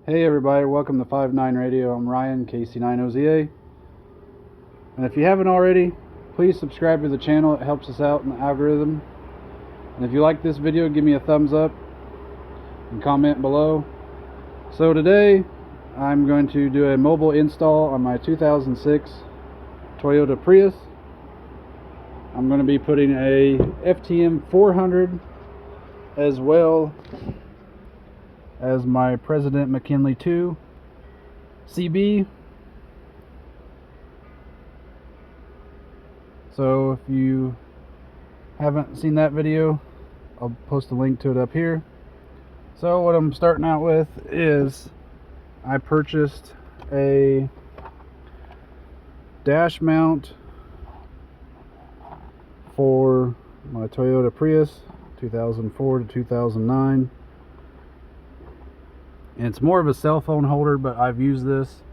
Hey everybody, welcome to 59 Radio. I'm Ryan, KC9OZA. And if you haven't already, please subscribe to the channel. It helps us out in the algorithm. And if you like this video, give me a thumbs up and comment below. So today, I'm going to do a mobile install on my 2006 Toyota Prius. I'm going to be putting a FTM 400 as well as my President McKinley 2 CB. So if you haven't seen that video, I'll post a link to it up here. So what I'm starting out with is I purchased a dash mount for my Toyota Prius 2004 to 2009. And it's more of a cell phone holder, but I've used this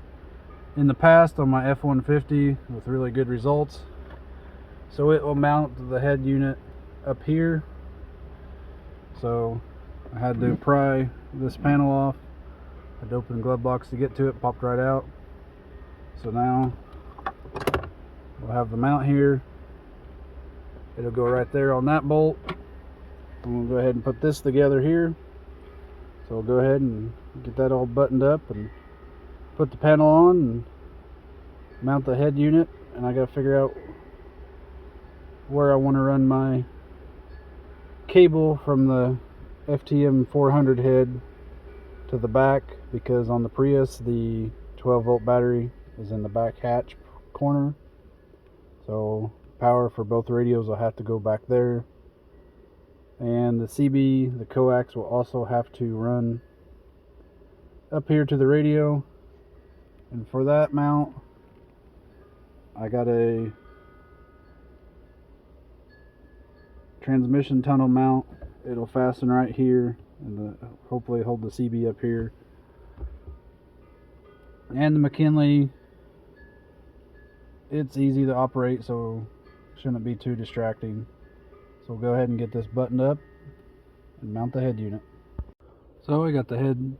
in the past on my F-150 with really good results. So it will mount the head unit up here. So I had to pry this panel off. I had to open the glove box to get to it, popped right out. So now we'll have the mount here. It'll go right there on that bolt. And we'll go ahead and put this together here. So we'll go ahead and get that all buttoned up and put the panel on and mount the head unit. And I gotta figure out where I want to run my cable from the FTM 400 head to the back, because on the Prius the 12-volt battery is in the back hatch corner. So power for both radios will have to go back there. And the CB, the coax, will also have to run up here to the radio. And for that mount, I got a transmission tunnel mount. It'll fasten right here and hopefully hold the CB up here. And the McKinley, it's easy to operate, so shouldn't be too distracting. So we'll go ahead and get this buttoned up and mount the head unit. So I got the head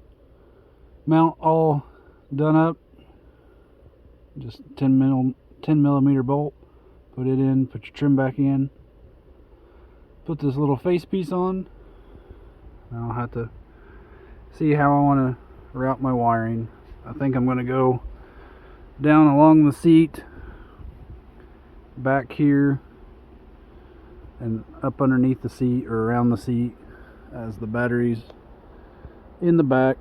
mount all done up. Just 10 millimeter bolt. Put it in, put your trim back in. Put this little face piece on. Now I'll have to see how I want to route my wiring. I think I'm going to go down along the seat, back here, and up underneath the seat or around the seat, as the battery's in the back.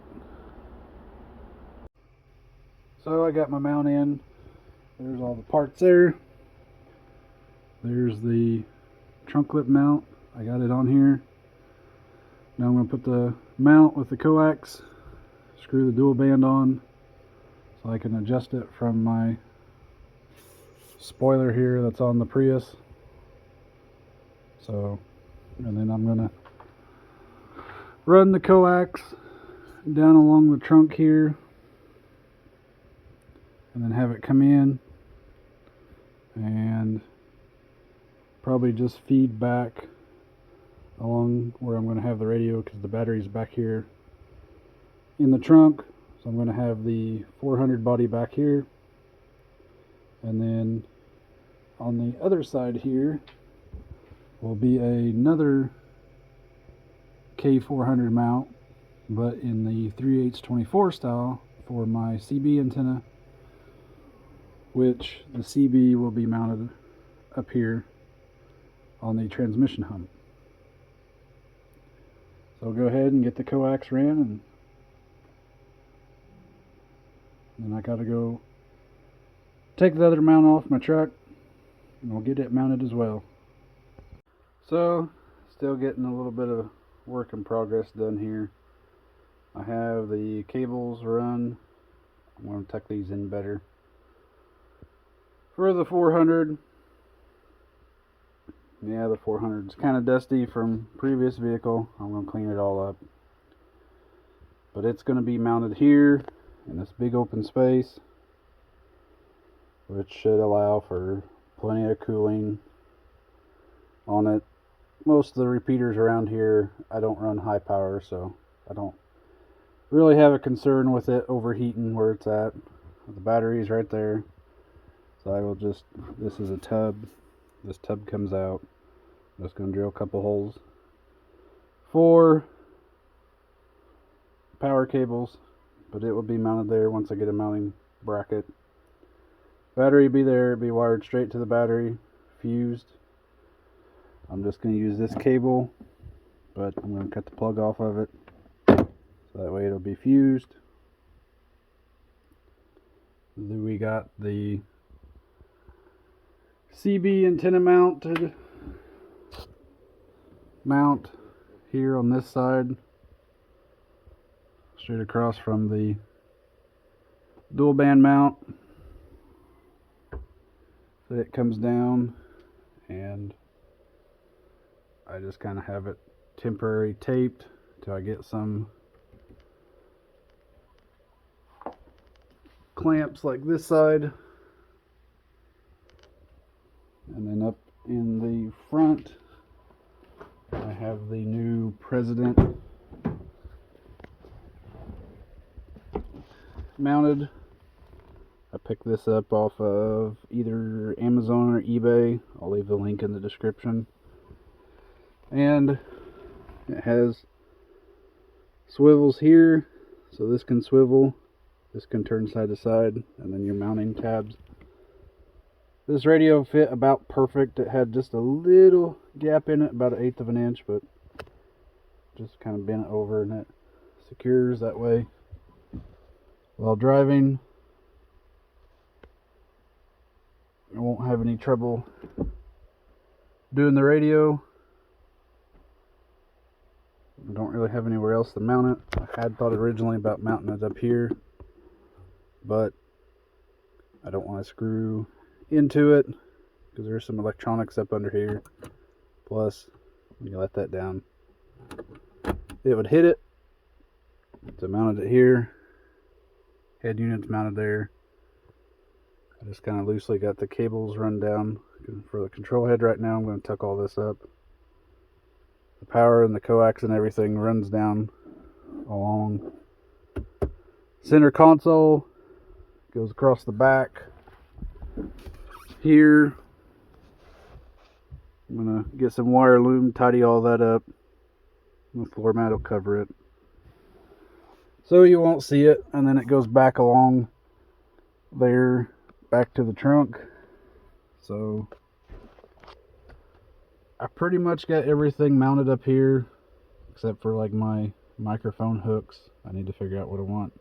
So I got my mount in. There's all the parts there. There's the trunk clip mount. I got it on here. Now I'm going to put the mount with the coax, screw the dual band on so I can adjust it from my spoiler here that's on the Prius. So, and then I'm going to run the coax down along the trunk here and then have it come in and probably just feed back along where I'm going to have the radio, because the battery's back here in the trunk. So I'm going to have the 400 body back here, and then on the other side here will be another K400 mount, but in the 3/8/24 style for my CB antenna, which the CB will be mounted up here on the transmission hump. So go ahead and get the coax ran, and then I gotta go take the other mount off my truck and we'll get it mounted as well. So still getting a little bit of work in progress done here. I have the cables run. I'm going to tuck these in better. For the 400, yeah, the 400 is kind of dusty from previous vehicle. I'm going to clean it all up. But it's going to be mounted here in this big open space, which should allow for plenty of cooling on it. Most of the repeaters around here, I don't run high power, so I don't really have a concern with it overheating where it's at. The battery's right there. So I will just, this is a tub. This tub comes out. I'm just going to drill a couple holes for power cables, but it will be mounted there once I get a mounting bracket. Battery be there, be wired straight to the battery, fused. I'm just going to use this cable, but I'm going to cut the plug off of it, so that way it'll be fused. Then we got the CB antenna mounted mount here on this side, straight across from the dual band mount. So it comes down, and I just kind of have it temporary taped till I get some clamps like this side. And then up in the front I have the new President mounted. I picked this up off of either Amazon or eBay. I'll leave the link in the description. And it has swivels here, so this can swivel, this can turn side to side, and then your mounting tabs. This radio fit about perfect. It had just a little gap in it, about 1/8 of an inch, but just kind of bent it over, and it secures that way. While driving, I won't have any trouble doing the radio. I don't really have anywhere else to mount it. I had thought originally about mounting it up here, but I don't want to screw into it because there's some electronics up under here. Plus, when you let that down, it would hit it. So I mounted it here. Head unit's mounted there. I just kind of loosely got the cables run down for the control head right now. I'm going to tuck all this up. The power and the coax and everything runs down along center console, goes across the back here. I'm going to get some wire loom, tidy all that up. The floor mat will cover it, so you won't see it. And then it goes back along there, back to the trunk. So I pretty much got everything mounted up here, except for like my microphone hooks. I need to figure out what I want.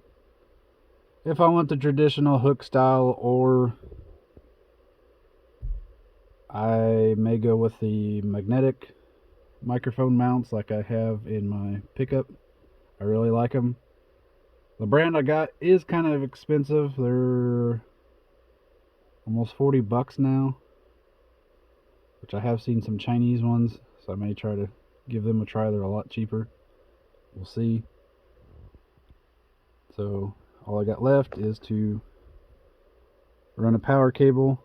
If I want the traditional hook style, or I may go with the magnetic microphone mounts like I have in my pickup. I really like them. The brand I got is kind of expensive. They're almost 40 bucks now, which I have seen some Chinese ones, so I may try to give them a try. They're a lot cheaper. We'll see. So all I got left is to run a power cable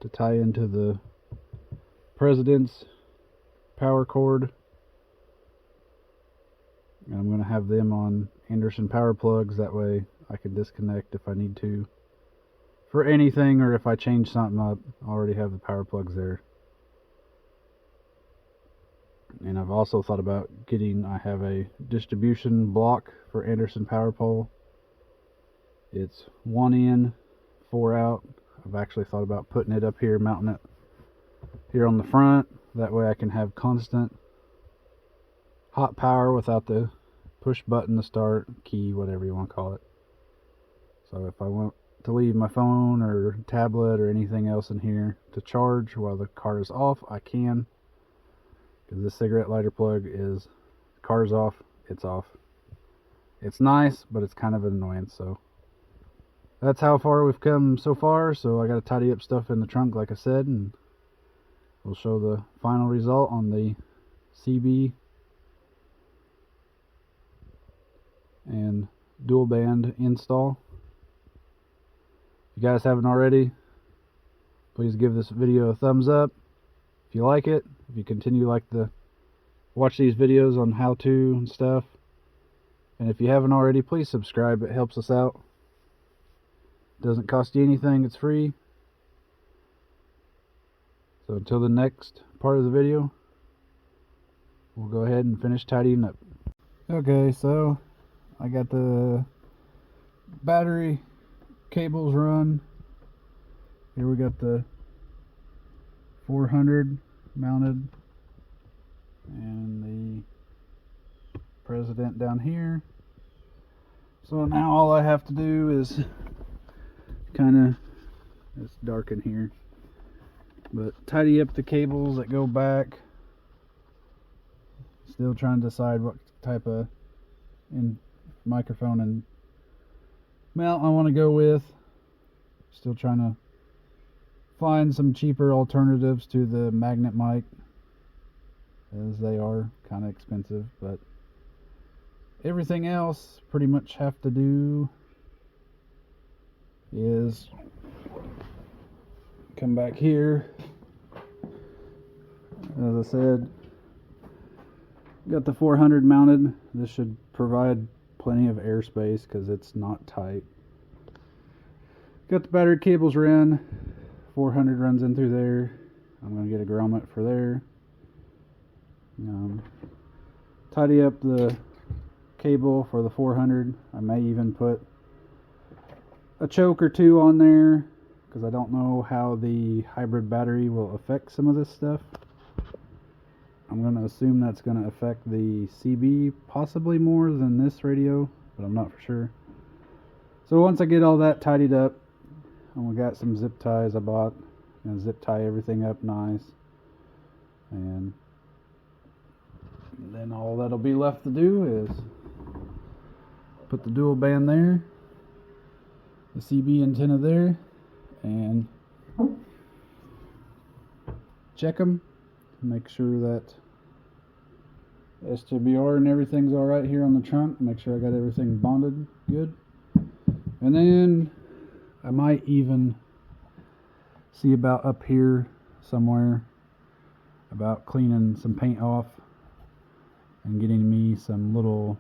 to tie into the President's power cord. And I'm going to have them on Anderson power plugs. That way I can disconnect if I need to for anything, or if I change something up, I already have the power plugs there. And I've also thought about getting, I have a distribution block for Anderson power pole. It's 1 in, 4 out. I've actually thought about putting it up here, mounting it here on the front. That way I can have constant hot power without the push button to start, key, whatever you want to call it. So if I want to leave my phone or tablet or anything else in here to charge while the car is off, I can. Because this cigarette lighter plug is, car's off, it's off. It's nice, but it's kind of an annoyance. So that's how far we've come so far. So I got to tidy up stuff in the trunk, like I said, and we'll show the final result on the CB and dual band install. If you guys haven't already, please give this video a thumbs up if you like it. If you continue watch these videos on how to and stuff, And if you haven't already, please subscribe. It helps us out. Doesn't cost you anything. It's free. So until the next part of the video, we'll go ahead and finish tidying up. Okay, so I got the battery cables run. Here we got the 400 mounted and the president down here. So now all I have to do is it's dark in here, but tidy up the cables that go back. Still trying to decide what type of microphone and mount I want to go with. Still trying to find some cheaper alternatives to the magnet mic, as they are kind of expensive, but everything else pretty much have to do is come back here. As I said, got the 400 mounted. This should provide plenty of airspace because it's not tight. Got the battery cables ran. 400 runs in through there. I'm going to get a grommet for there. Tidy up the cable for the 400. I may even put a choke or two on there because I don't know how the hybrid battery will affect some of this stuff. I'm going to assume that's going to affect the CB possibly more than this radio, but I'm not for sure. So once I get all that tidied up, and we got some zip ties I bought, and zip tie everything up nice, and then all that'll be left to do is put the dual band there, the CB antenna there, and check them, make sure that SWR and everything's alright here on the trunk, make sure I got everything bonded good, and then I might even see about up here somewhere about cleaning some paint off and getting me some little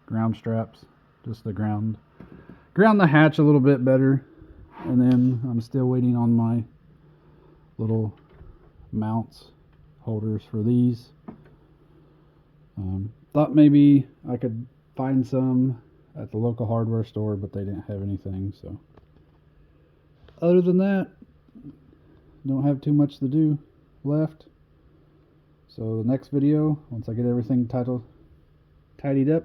ground straps, just to ground the hatch a little bit better. And then I'm still waiting on my little mounts holders for these. Thought maybe I could find some at the local hardware store, but they didn't have anything. So other than that, don't have too much to do left. So the next video, once I get everything tidied up,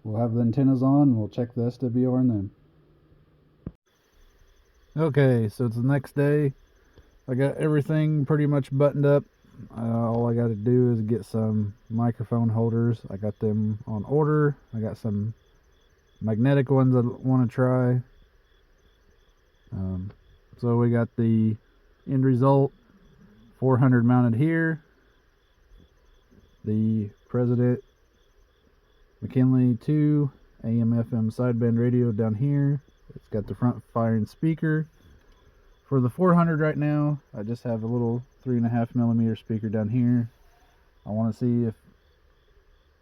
we'll have the antennas on and we'll check the SWR in them. Okay, so it's the next day. I got everything pretty much buttoned up. All I got to do is get some microphone holders. I got them on order. I got some magnetic ones I want to try. So we got the end result 400 mounted here. The President McKinley 2 AM/FM sideband radio down here. It's got the front firing speaker. For the 400 right now, I just have a little 3.5mm speaker down here. I want to see if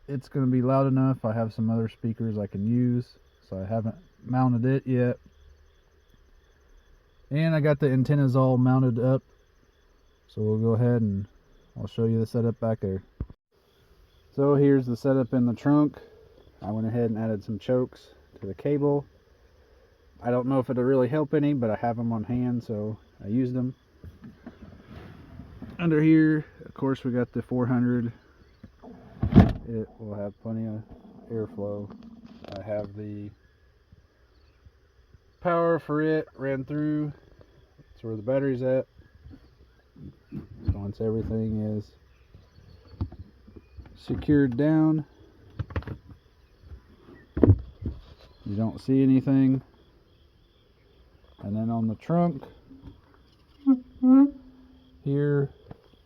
it's going to be loud enough. I have some other speakers I can use, so I haven't mounted it yet. And I got the antennas all mounted up, so we'll go ahead and I'll show you the setup back there. So here's the setup in the trunk. I went ahead and added some chokes to the cable. I don't know if it'll really help any, but I have them on hand, so I used them. Under here, of course, we got the 400. It will have plenty of airflow. I have the power for it ran through. That's where the battery's at. So once everything is secured down, you don't see anything. And then on the trunk here,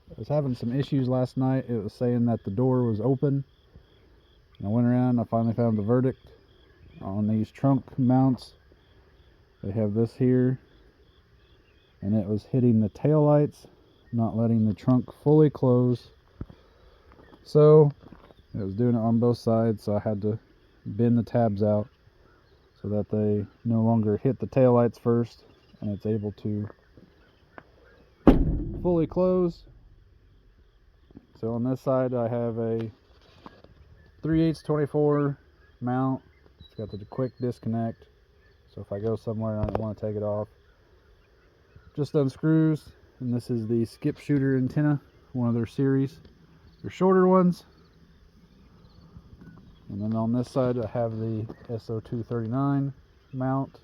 I was having some issues last night. It was saying that the door was open. And I went around and I finally found the verdict on these trunk mounts. They have this here, and it was hitting the tail lights, not letting the trunk fully close. So It was doing it on both sides, so I had to bend the tabs out so that they no longer hit the taillights first, and it's able to fully close. So on this side I have a 3/8 24 mount. It's got the quick disconnect, so if I go somewhere and I don't want to take it off, just unscrews. And this is the skip shooter antenna, one of their series. They're shorter ones. And then on this side I have the SO239 mount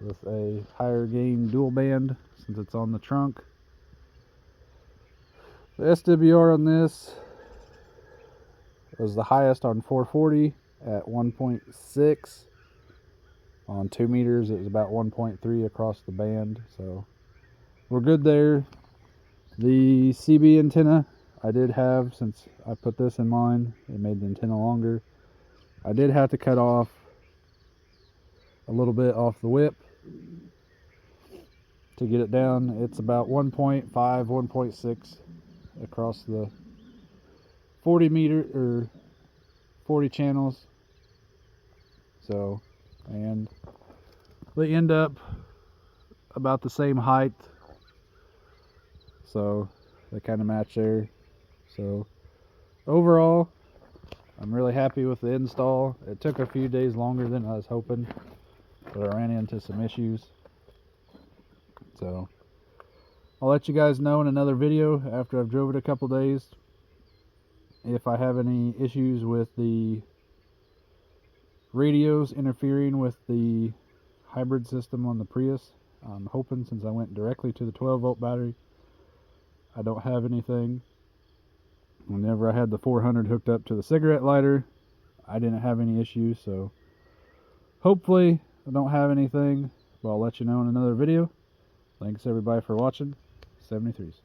with a higher gain dual band since it's on the trunk. The SWR on this was the highest on 440 at 1.6. On 2 meters it was about 1.3 across the band, so we're good there. The CB antenna I did have, since I put this in mine, it made the antenna longer. I did have to cut off a little bit off the whip to get it down. It's about 1.5, 1.6 across the 40 meter or 40 channels. So, and they end up about the same height, so they kind of match there. So overall, I'm really happy with the install. It took a few days longer than I was hoping, but I ran into some issues. So I'll let you guys know in another video after I've drove it a couple days if I have any issues with the radios interfering with the hybrid system on the Prius. I'm hoping, since I went directly to the 12-volt battery, I don't have anything. Whenever I had the 400 hooked up to the cigarette lighter, I didn't have any issues, so hopefully I don't have anything, but I'll let you know in another video. Thanks everybody for watching. 73s.